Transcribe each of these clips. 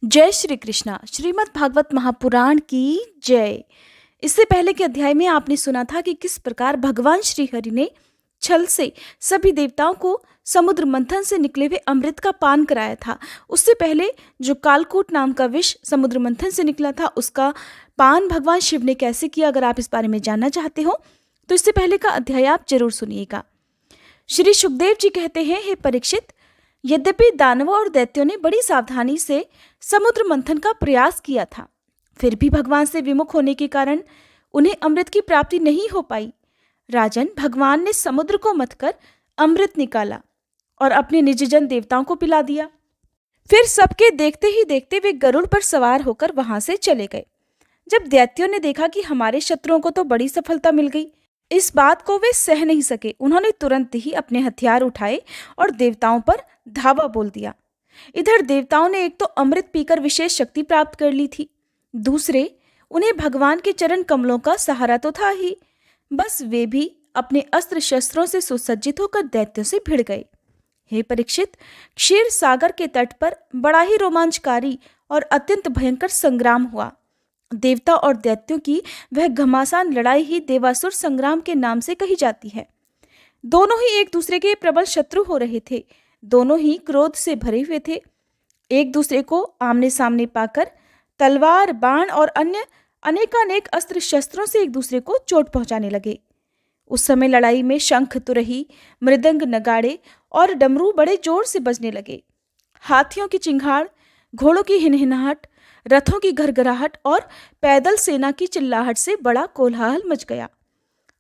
जय श्री कृष्णा। श्रीमद् भागवत महापुराण की जय। इससे पहले के अध्याय में आपने सुना था कि किस प्रकार भगवान श्री हरि ने छल से सभी देवताओं को समुद्र मंथन से निकले हुए अमृत का पान कराया था। उससे पहले जो कालकूट नाम का विष समुद्र मंथन से निकला था, उसका पान भगवान शिव ने कैसे किया, अगर आप इस बारे में जानना चाहते हो तो इससे पहले का अध्याय आप जरूर सुनिएगा। श्री सुखदेव जी कहते हैं, हे परीक्षित, यद्यपि दानवों और दैत्यों ने बड़ी सावधानी से समुद्र मंथन का प्रयास किया था, फिर भी भगवान से विमुख होने के कारण उन्हें अमृत की प्राप्ति नहीं हो पाई। राजन, भगवान ने समुद्र को मथकर अमृत निकाला और अपने निजजन देवताओं को पिला दिया। फिर सबके देखते ही देखते वे गरुड़ पर सवार होकर वहां से चले गए। जब दैत्यों ने देखा कि हमारे शत्रुओं को तो बड़ी सफलता मिल गई, इस बात को वे सह नहीं सके। उन्होंने तुरंत ही अपने हथियार उठाए और देवताओं पर धावा बोल दिया। इधर देवताओं ने एक तो अमृत पीकर विशेष शक्ति प्राप्त कर ली थी, दूसरे उन्हें भगवान के चरण कमलों का सहारा तो था ही, बस वे भी अपने अस्त्र शस्त्रों से सुसज्जित होकर दैत्यों से भिड़ गए। हे परीक्षित, क्षीर सागर के तट पर बड़ा ही रोमांचकारी और अत्यंत भयंकर संग्राम हुआ। देवता और दैत्यों की वह घमासान लड़ाई ही देवासुर संग्राम के नाम से कही जाती है। दोनों ही एक दूसरे के प्रबल शत्रु हो रहे थे, दोनों ही क्रोध से भरे हुए थे। एक दूसरे को आमने सामने पाकर तलवार, बाण और अन्य अनेकानेक अस्त्र शस्त्रों से एक दूसरे को चोट पहुंचाने लगे। उस समय लड़ाई में शंख, तुरही, मृदंग, नगाड़े और डमरू बड़े जोर से बजने लगे। हाथियों की चिंगाड़, घोड़ों की हिनहिनाहट, रथों की घरघराहट और पैदल सेना की चिल्लाहट से बड़ा कोलाहल मच गया।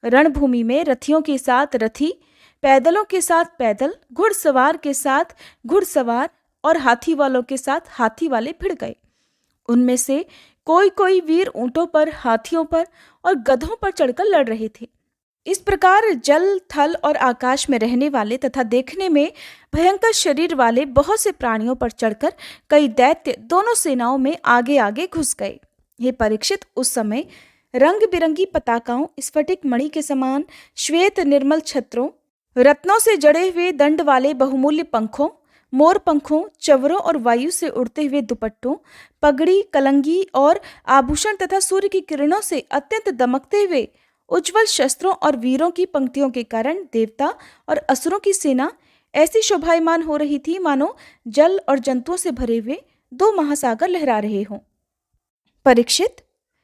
रणभूमि में रथियों के साथ रथी, पैदलों के साथ पैदल, घुड़सवार के साथ घुड़सवार और हाथी वालों के साथ हाथी वाले भिड़ गए। उनमें से कोई कोई वीर ऊंटों पर, हाथियों पर और गधों पर चढ़कर लड़ रहे थे। इस प्रकार जल, थल और आकाश में रहने वाले तथा देखने में भयंकर शरीर वाले बहुत से प्राणियों पर चढ़कर कई दैत्य दोनों सेनाओं में आगे आगे घुस गए। हे परीक्षित, उस समय रंग बिरंगी पताकाओं, स्फटिक मणि के समान श्वेत निर्मल छत्रों, रत्नों से जड़े हुए दंड वाले बहुमूल्य पंखों, मोर पंखों, चवरों और वायु से उड़ते हुए दुपट्टों, पगड़ी, कलंगी और आभूषण तथा सूर्य की किरणों से अत्यंत दमकते हुए उज्जवल शस्त्रों और वीरों की पंक्तियों के कारण देवता और असुरों की सेना ऐसी शोभायमान हो रही थी मानो जल और जंतुओं से भरे हुए दो महासागर लहरा रहे हों। परीक्षित,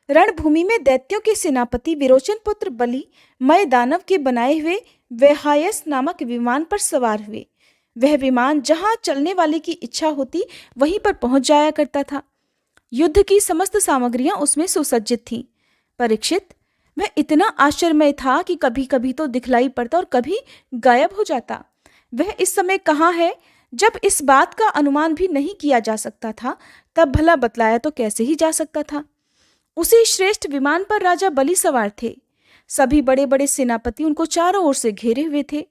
रणभूमि में दैत्यों के सेनापति विरोचन पुत्र बलि मय दानव के बनाए हुए वैहायस नामक विमान पर सवार हुए। वह विमान जहां चलने वाले की इच्छा होती वहीं पर पहुंच जाया करता था। युद्ध की समस्त सामग्रियां उसमें सुसज्जित थीं। परीक्षित, वह इतना आश्चर्यमय था कि कभी कभी तो दिखलाई पड़ता और कभी गायब हो जाता। वह इस समय कहाँ है? जब इस बात का अनुमान भी नहीं किया जा सकता था, तब भला बतलाया तो कैसे ही जा सकता था। उसी श्रेष्ठ विमान पर राजा बलि सवार थे। सभी बड़े बड़े सेनापति उनको चारों ओर से घेरे हुए थे।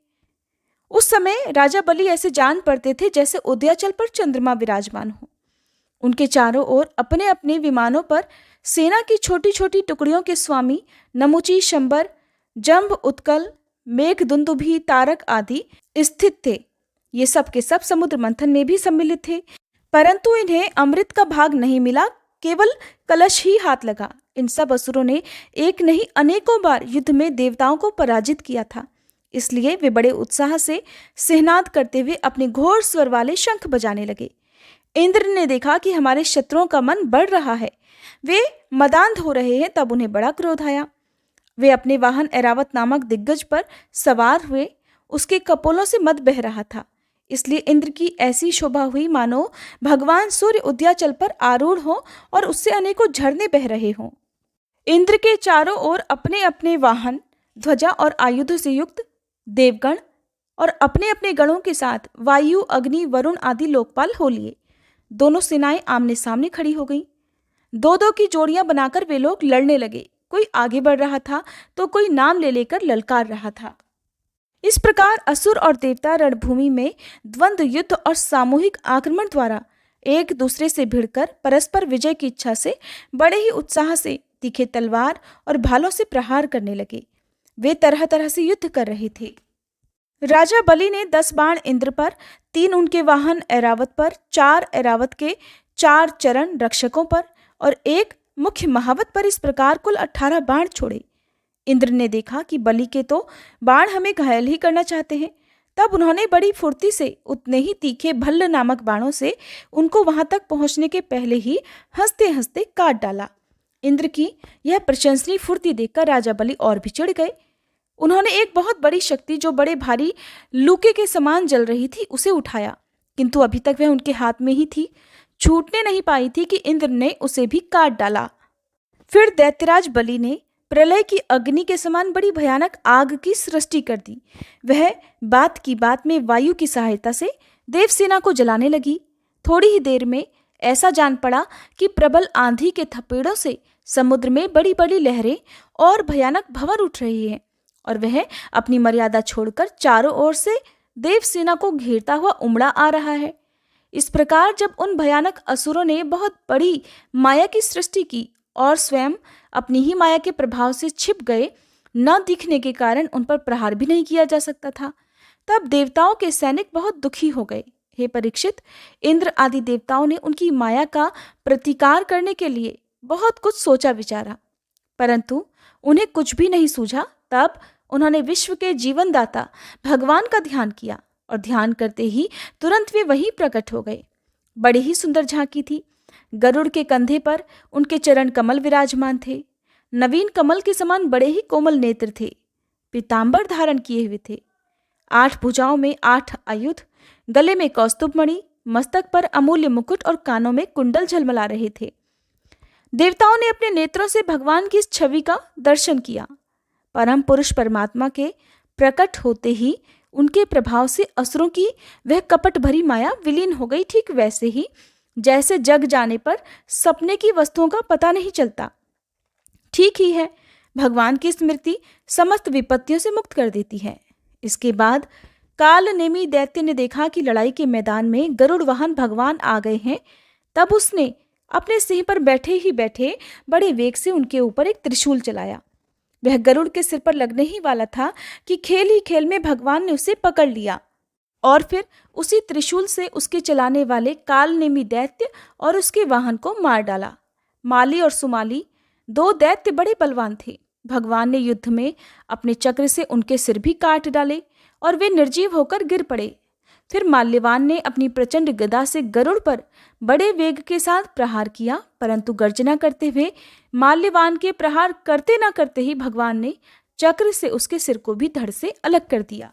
उस समय राजा बलि ऐसे जान पड़ते थे जैसे उदयाचल पर चंद्रमा विराजमान हो। उनके चारों ओर अपने अपने विमानों पर सेना की छोटी छोटी टुकड़ियों के स्वामी नमुची, शंबर, जंभ, उत्कल, मेघदुंदुभी, तारक आदि स्थित थे। ये सब के सब समुद्र मंथन में भी सम्मिलित थे, परंतु इन्हें अमृत का भाग नहीं मिला, केवल कलश ही हाथ लगा। इन सब असुरों ने एक नहीं अनेकों बार युद्ध में देवताओं को पराजित किया था, इसलिए वे बड़े उत्साह से सिहनाद करते हुए अपने घोर स्वर वाले शंख बजाने लगे। इंद्र ने देखा कि हमारे शत्रुओं का मन बढ़ रहा है, वे मदांध हो रहे हैं, तब उन्हें बड़ा क्रोध आया। वे अपने वाहन ऐरावत नामक दिग्गज पर सवार हुए। उसके कपोलों से मद बह रहा था, इसलिए इंद्र की ऐसी शोभा हुई मानो भगवान सूर्य उदयाचल पर आरूढ़ हो और उससे अनेकों झरने बह रहे हों। इंद्र के चारों ओर अपने अपने वाहन, ध्वजा और आयुधों से युक्त देवगण और अपने अपने गणों के साथ वायु, अग्नि, वरुण आदि लोकपाल हो लिए। दोनों सेनाएं आमने सामने खड़ी हो गईं। दो दो की जोड़ियां बनाकर वे लोग लड़ने लगे। कोई आगे बढ़ रहा था तो कोई नाम ले लेकर ललकार रहा था। इस प्रकार असुर और देवता रणभूमि में द्वंद्व युद्ध और सामूहिक आक्रमण द्वारा एक दूसरे से भिड़कर परस्पर विजय की इच्छा से बड़े ही उत्साह से तीखे तलवार और भालों से प्रहार करने लगे। वे तरह तरह से युद्ध कर रहे थे। राजा बलि ने 10 बाण इंद्र पर, 3 उनके वाहन ऐरावत पर, 4 ऐरावत के 4 चरण रक्षकों पर और एक मुख्य महावत पर इस प्रकार कुल 18 बाण छोड़े। इंद्र ने देखा कि बलि के तो बाण हमें घायल ही करना चाहते हैं। तब उन्होंने बड़ी फुर्ती से उतने ही तीखे भल्ल नामक बाणों से उनको वहां तक पहुंचने के पहले ही हंसते हंसते काट डाला। इंद्र की यह प्रशंसनीय फुर्ती देखकर राजा बलि और भी चिढ़ गए। उन्होंने एक बहुत बड़ी शक्ति जो बड़े भारी लूके के समान जल रही थी उसे उठाया, किंतु अभी तक वह उनके हाथ में ही थी, छूटने नहीं पाई थी कि इंद्र ने उसे भी काट डाला। फिर दैत्यराज बलि ने प्रलय की अग्नि के समान बड़ी भयानक आग की सृष्टि कर दी। वह बात की बात में वायु की सहायता से देवसेना को जलाने लगी। थोड़ी ही देर में ऐसा जान पड़ा कि प्रबल आंधी के थपेड़ों से समुद्र में बड़ी बड़ी लहरें और भयानक भंवर उठ रही है और वह अपनी मर्यादा छोड़कर चारों ओर से देवसेना को घेरता हुआ उमड़ा आ रहा है। इस प्रकार जब उन भयानक असुरों ने बहुत बड़ी माया की सृष्टि की और स्वयं अपनी ही माया के प्रभाव से छिप गए, न दिखने के कारण उन पर प्रहार भी नहीं किया जा सकता था, तब देवताओं के सैनिक बहुत दुखी हो गए। हे परीक्षित, इंद्र आदि देवताओं ने उनकी माया का प्रतिकार करने के लिए बहुत कुछ सोचा विचारा, परंतु उन्हें कुछ भी नहीं सूझा। तब उन्होंने विश्व के जीवनदाता भगवान का ध्यान किया और ध्यान करते ही तुरंत वे वहीं प्रकट हो गए। बड़ी ही सुंदर झांकी थी। गरुड़ के कंधे पर उनके चरण कमल विराजमान थे। नवीन कमल के समान बड़े ही कोमल नेत्र थे। पीतांबर धारण किए हुए थे। 8 भुजाओं में 8 आयुध, गले में कौस्तुभ मणि, मस्तक पर अमूल्य मुकुट और कानों में कुंडल झलमला रहे थे। देवताओं ने अपने नेत्रों से भगवान की इस छवि का दर्शन किया। परम पुरुष परमात्मा के प्रकट होते ही उनके प्रभाव से असुरों की वह कपट भरी माया विलीन हो गई, ठीक वैसे ही जैसे जग जाने पर सपने की वस्तुओं का पता नहीं चलता। ठीक ही है, भगवान की स्मृति समस्त विपत्तियों से मुक्त कर देती है। इसके बाद काल नेमी दैत्य ने देखा कि लड़ाई के मैदान में गरुड़ वाहन भगवान आ गए हैं। तब उसने अपने सिंह पर बैठे ही बैठे बड़े वेग से उनके ऊपर एक त्रिशूल चलाया। वह गरुड़ के सिर पर लगने ही वाला था कि खेल ही खेल में भगवान ने उसे पकड़ लिया और फिर उसी त्रिशूल से उसके चलाने वाले कालनेमी दैत्य और उसके वाहन को मार डाला। माली और सुमाली 2 दैत्य बड़े बलवान थे। भगवान ने युद्ध में अपने चक्र से उनके सिर भी काट डाले और वे निर्जीव होकर गिर पड़े। फिर माल्यवान ने अपनी प्रचंड गदा से गरुड़ पर बड़े वेग के साथ प्रहार किया, परंतु गर्जना करते हुए माल्यवान के प्रहार करते न करते ही भगवान ने चक्र से उसके सिर को भी धड़ से अलग कर दिया।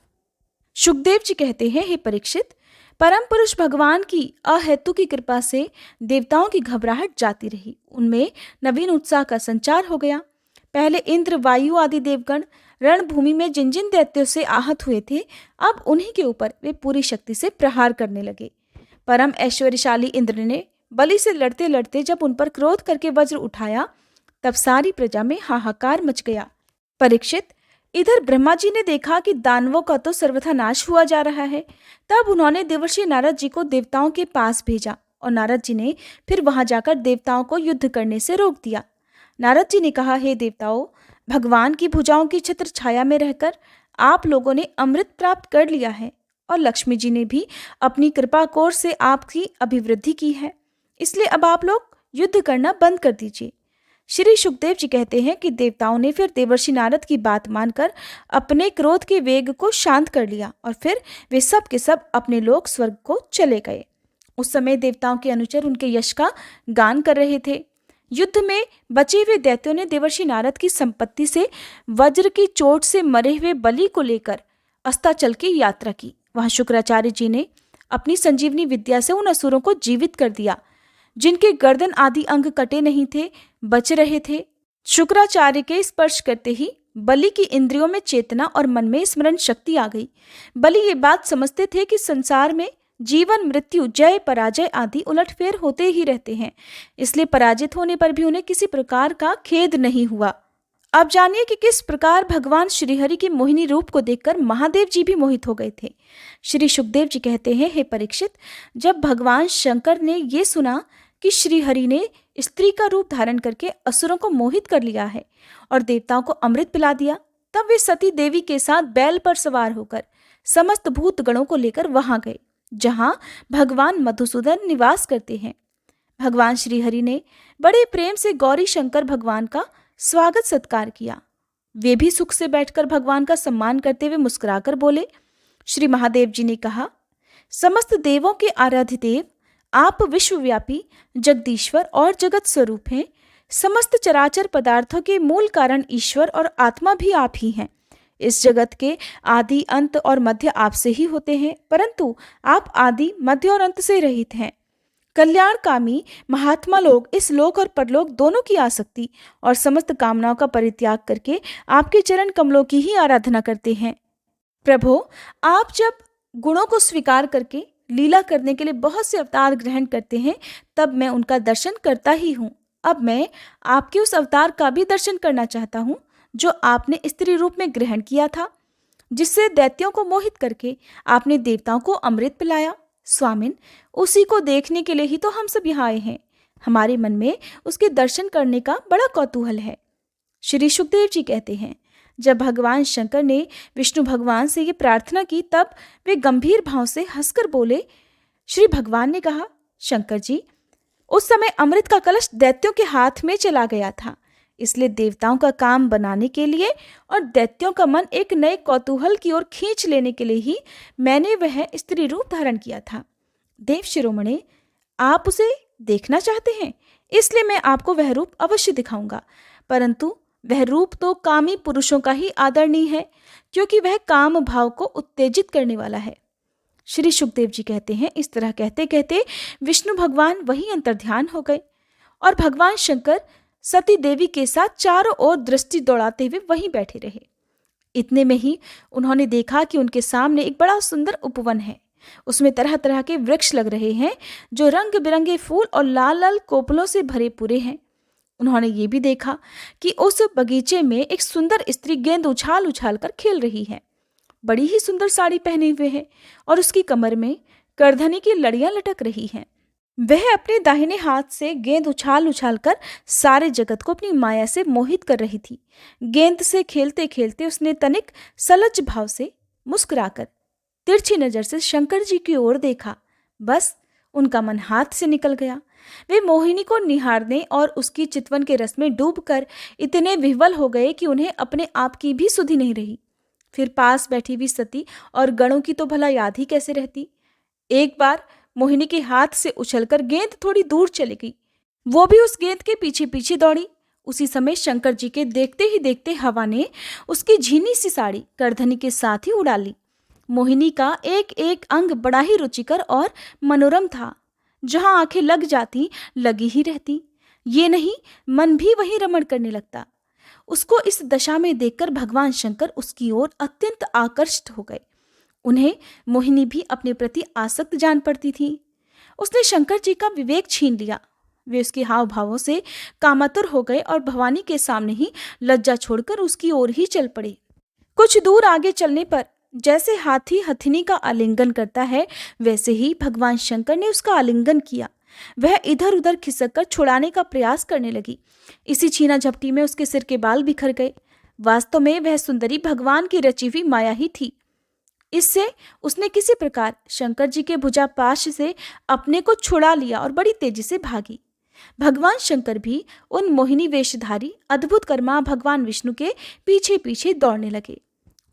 शुकदेव जी कहते हैं, हे परीक्षित, परम पुरुष भगवान की अहेतु की कृपा से देवताओं की घबराहट जाती रही। उनमें नवीन उत्साह का संचार हो गया। पहले इंद्र, वायु आदि देवगण रणभूमि में जिन जिन दैत्यों से आहत हुए थे, अब उन्हीं के ऊपर वे पूरी शक्ति से प्रहार करने लगे। परम ऐश्वर्यशाली इंद्र ने बलि से लड़ते लड़ते जब उन पर क्रोध करके वज्र उठाया, तब सारी प्रजा में हाहाकार मच गया। परीक्षित, इधर ब्रह्मा जी ने देखा कि दानवों का तो सर्वथा नाश हुआ जा रहा है। तब उन्होंने देवर्षि नारद जी को देवताओं के पास भेजा और नारद जी ने फिर वहां जाकर देवताओं को युद्ध करने से रोक दिया। नारद जी ने कहा, हे देवताओं, भगवान की भुजाओं की छत्र छाया में रहकर आप लोगों ने अमृत प्राप्त कर लिया है और लक्ष्मी जी ने भी अपनी कृपा कोर से आपकी अभिवृद्धि की है, इसलिए अब आप लोग युद्ध करना बंद कर दीजिए। श्री शुकदेव जी कहते हैं कि देवताओं ने फिर देवर्षि नारद की बात मानकर अपने क्रोध के वेग को शांत कर लिया और फिर वे सब के सब अपने लोक स्वर्ग को चले गए। उस समय देवताओं के अनुचर उनके यश का गान कर रहे थे। युद्ध में बचे हुए दैत्यों ने देवर्षि नारद की संपत्ति से वज्र की चोट से मरे हुए बलि को लेकर अस्ताचल की यात्रा की। वहां शुक्राचार्य जी ने अपनी संजीवनी विद्या से उन असुरों को जीवित कर दिया जिनके गर्दन आदि अंग कटे नहीं थे, बच रहे थे। शुक्राचार्य के स्पर्श करते ही बलि की इंद्रियों में चेतना और मन में स्मरण शक्ति आ गई। बलि ये बात समझते थे कि संसार में जीवन, मृत्यु, जय, पराजय आदि उलटफेर होते ही रहते हैं, इसलिए पराजित होने पर भी उन्हें किसी प्रकार का खेद नहीं हुआ। अब जानिए कि किस प्रकार भगवान श्रीहरि के मोहिनी रूप को देखकर महादेव जी भी मोहित हो गए थे। श्री शुकदेव जी कहते हैं, हे परीक्षित, जब भगवान शंकर ने ये सुना कि श्रीहरि ने स्त्री का रूप धारण करके असुरों को मोहित कर लिया है और देवताओं को अमृत पिला दिया, तब वे सती देवी के साथ बैल पर सवार होकर समस्त भूत गणों को लेकर वहां गए जहां भगवान मधुसूदन निवास करते हैं। भगवान श्रीहरि ने बड़े प्रेम से गौरी शंकर भगवान का स्वागत सत्कार किया। वे भी सुख से बैठकर भगवान का सम्मान करते हुए मुस्कुराकर बोले। श्री महादेव जी ने कहा, समस्त देवों के आराध्य देव, आप विश्वव्यापी जगदीश्वर और जगत स्वरूप हैं। समस्त चराचर पदार्थों के मूल कारण ईश्वर और आत्मा भी आप ही हैं। इस जगत के आदि, अंत और मध्य आपसे ही होते हैं, परंतु आप आदि, मध्य और अंत से रहित हैं। कल्याणकामी महात्मा लोग इस लोक और परलोक दोनों की आसक्ति और समस्त कामनाओं का परित्याग करके आपके चरण कमलों की ही आराधना करते हैं। प्रभु, आप जब गुणों को स्वीकार करके लीला करने के लिए बहुत से अवतार ग्रहण करते हैं, तब मैं उनका दर्शन करता ही हूँ। अब मैं आपके उस अवतार का भी दर्शन करना चाहता हूँ जो आपने स्त्री रूप में ग्रहण किया था, जिससे दैत्यों को मोहित करके आपने देवताओं को अमृत पिलाया। स्वामिन, उसी को देखने के लिए ही तो हम सब यहाँ आए हैं। हमारे मन में उसके दर्शन करने का बड़ा कौतूहल है। श्री सुखदेव जी कहते हैं, जब भगवान शंकर ने विष्णु भगवान से ये प्रार्थना की, तब वे गंभीर भाव से हंसकर बोले। श्री भगवान ने कहा, शंकर जी, उस समय अमृत का कलश दैत्यों के हाथ में चला गया था, इसलिए देवताओं का काम बनाने के लिए और दैत्यों का मन एक नए कौतूहल की ओर खींच लेने के लिए ही मैंने वह स्त्री रूप धारण किया था। देव शिरोमणि, आप उसे देखना चाहते हैं, इसलिए मैं आपको वह रूप अवश्य दिखाऊंगा, परंतु वह रूप तो कामी पुरुषों का ही आदरणीय है, क्योंकि वह काम भाव को उत्तेजित करने वाला है। श्री सुखदेव जी कहते हैं, इस तरह कहते कहते विष्णु भगवान वहीं अंतर्ध्यान हो गए और भगवान शंकर सती देवी के साथ चारों ओर दृष्टि दौड़ाते हुए वहीं बैठे रहे। इतने में ही उन्होंने देखा कि उनके सामने एक बड़ा सुंदर उपवन है। उसमें तरह तरह के वृक्ष लग रहे हैं जो रंग बिरंगे फूल और लाल लाल कोपलों से भरे पूरे हैं। उन्होंने ये भी देखा कि उस बगीचे में एक सुंदर स्त्री गेंद उछाल उछाल कर खेल रही है। बड़ी ही सुंदर साड़ी पहने हुए है और उसकी कमर में करधनी की लड़ियां लटक रही हैं। वह अपने दाहिने हाथ से गेंद उछाल उछाल कर सारे जगत को अपनी माया से मोहित कर रही थी। गेंद से खेलते खेलते उसने तनिक सलज्ज भाव से मुस्कुराकर तिरछी नजर से शंकर जी की ओर देखा। बस उनका मन हाथ से निकल गया। वे मोहिनी को निहारने और उसकी चितवन के रस में डूबकर इतने विह्वल हो गए कि उन्हें अपने आप की भी सुधि नहीं रही। फिर पास बैठी हुई सती और गणों की तो भला याद ही कैसे रहती। एक बार मोहिनी के हाथ से उछलकर गेंद थोड़ी दूर चली गई। वो भी उस गेंद के पीछे पीछे दौड़ी। उसी समय शंकर जी के देखते ही देखते हवा ने उसकी झीनी सी साड़ी करधनी के साथ ही उड़ा ली। मोहिनी का एक एक अंग बड़ा ही रुचिकर और मनोरम था। जहां आंखें लग जाती लगी ही रहती। ये नहीं, मन भी वहीं रमण करने लगता। उसको इस दशा में देखकर भगवान शंकर उसकी ओर अत्यंत आकर्षित हो गए। उन्हें मोहिनी भी अपने प्रति आसक्त जान पड़ती थी। उसने शंकर जी का विवेक छीन लिया। वे उसके हाव भावों से कामातुर हो गए और भवानी के सामने ही लज्जा छोड़कर उसकी ओर ही चल पड़े। कुछ दूर आगे चलने पर जैसे हाथी हथिनी का आलिंगन करता है, वैसे ही भगवान शंकर ने उसका आलिंगन किया। वह इधर उधर खिसक कर छुड़ाने का प्रयास करने लगी। इसी छीना झपटी में उसके सिर के बाल बिखर गए। वास्तव में वह सुंदरी भगवान की रची हुई माया ही थी। इससे उसने किसी प्रकार शंकर जी के भुजापाश से अपने को छुड़ा लिया और बड़ी तेजी से भागी। भगवान शंकर भी उन मोहिनी वेशधारी अद्भुत कर्मा भगवान विष्णु के पीछे पीछे दौड़ने लगे।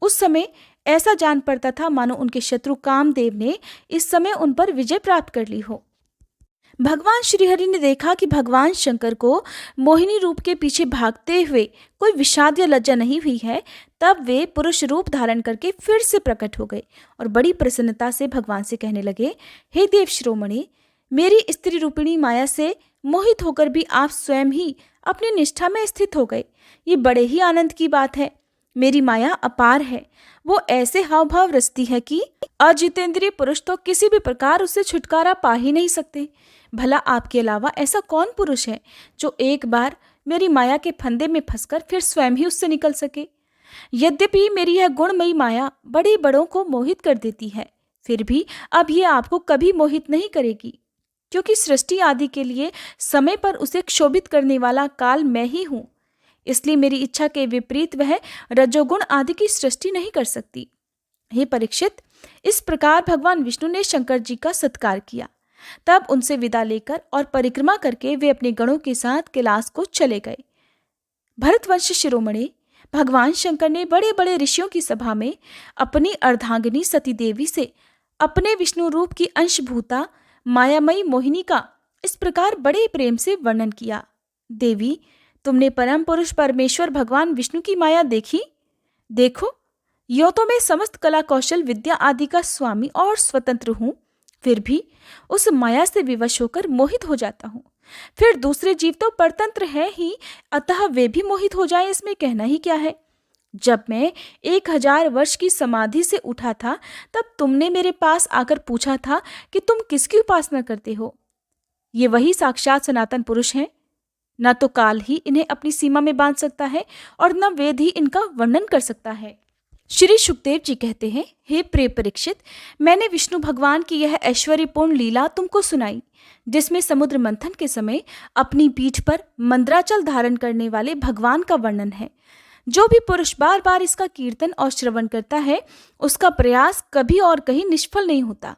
उस समय ऐसा जान पड़ता था मानो उनके शत्रु कामदेव ने इस समय उन पर विजय प्राप्त कर ली हो। भगवान श्रीहरि ने देखा कि भगवान शंकर को मोहिनी रूप के पीछे भागते हुए कोई विषाद या लज्जा नहीं हुई है। तब वे पुरुष रूप धारण करके फिर से प्रकट हो गए और बड़ी प्रसन्नता से भगवान से कहने लगे, हे देव शिरोमणि, मेरी स्त्री रूपिणी माया से मोहित होकर भी आप स्वयं ही अपनी निष्ठा में स्थित हो गए। ये बड़े ही आनंद की बात है। मेरी माया अपार है। वो ऐसे हाव भाव रचती है कि अजितेंद्रिय पुरुष तो किसी भी प्रकार उससे छुटकारा पा ही नहीं सकते। भला आपके अलावा ऐसा कौन पुरुष है जो एक बार मेरी माया के फंदे में फंसकर फिर स्वयं ही उससे निकल सके। यद्यपि मेरी यह गुणमयी माया बड़े बड़ों को मोहित कर देती है, फिर भी अब ये आपको कभी मोहित नहीं करेगी, क्योंकि सृष्टि आदि के लिए समय पर उसे क्षोभित करने वाला काल मैं ही हूँ। इसलिए मेरी इच्छा के विपरीत वह रजोगुण आदि की सृष्टि नहीं कर सकती। हे परीक्षित, इस प्रकार भगवान विष्णु ने शंकर जी का सत्कार किया। तब उनसे विदा लेकर और परिक्रमा करके वे अपने गणों के साथ कैलाश को चले गए। भरतवंश शिरोमणि भगवान शंकर ने बड़े बड़े ऋषियों की सभा में अपनी अर्धांगिनी सती देवी से अपने विष्णु रूप की अंशभूता मायामयी मोहिनी का इस प्रकार बड़े प्रेम से वर्णन किया। देवी, तुमने परम पुरुष परमेश्वर भगवान विष्णु की माया देखी? देखो, यो तो मैं समस्त कला कौशल विद्या आदि का स्वामी और स्वतंत्र हूं, फिर भी उस माया से विवश होकर मोहित हो जाता हूं। फिर दूसरे जीव तो परतंत्र है ही, अतः वे भी मोहित हो जाए, इसमें कहना ही क्या है। जब मैं 1000 वर्ष की समाधि से उठा था, तब तुमने मेरे पास आकर पूछा था कि तुम किसकी उपासना करते हो। ये वही साक्षात सनातन पुरुष हैं। न तो काल ही इन्हें अपनी सीमा में बांध सकता है और न वेद ही इनका वर्णन कर सकता है। श्री सुखदेव जी कहते हैं, हे प्रिय परीक्षित, मैंने विष्णु भगवान की यह ऐश्वर्यपूर्ण लीला तुमको सुनाई, जिसमें समुद्र मंथन के समय अपनी पीठ पर मंद्राचल धारण करने वाले भगवान का वर्णन है। जो भी पुरुष बार बार इसका कीर्तन और श्रवण करता है, उसका प्रयास कभी और कहीं निष्फल नहीं होता,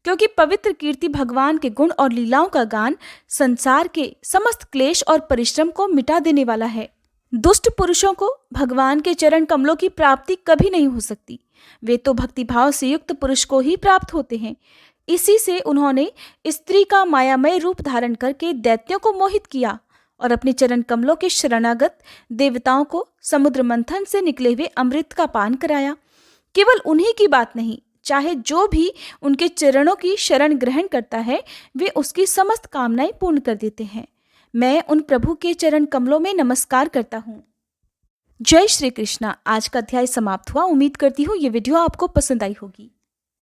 क्योंकि पवित्र कीर्ति भगवान के गुण और लीलाओं का गान संसार के समस्त क्लेश और परिश्रम को मिटा देने वाला है। दुष्ट पुरुषों को भगवान के चरण कमलों की प्राप्ति कभी नहीं हो सकती। वे तो भक्तिभाव से युक्त पुरुष को ही प्राप्त होते हैं। इसी से उन्होंने स्त्री का मायामय रूप धारण करके दैत्यों को मोहित किया और अपने चरण कमलों के शरणागत देवताओं को समुद्र मंथन से निकले हुए अमृत का पान कराया। केवल उन्हीं की बात नहीं, चाहे जो भी उनके चरणों की शरण ग्रहण करता है, वे उसकी समस्त कामनाएं पूर्ण कर देते हैं। मैं उन प्रभु के चरण कमलों में नमस्कार करता हूँ। जय श्री कृष्णा। आज का अध्याय समाप्त हुआ। उम्मीद करती हूँ ये वीडियो आपको पसंद आई होगी।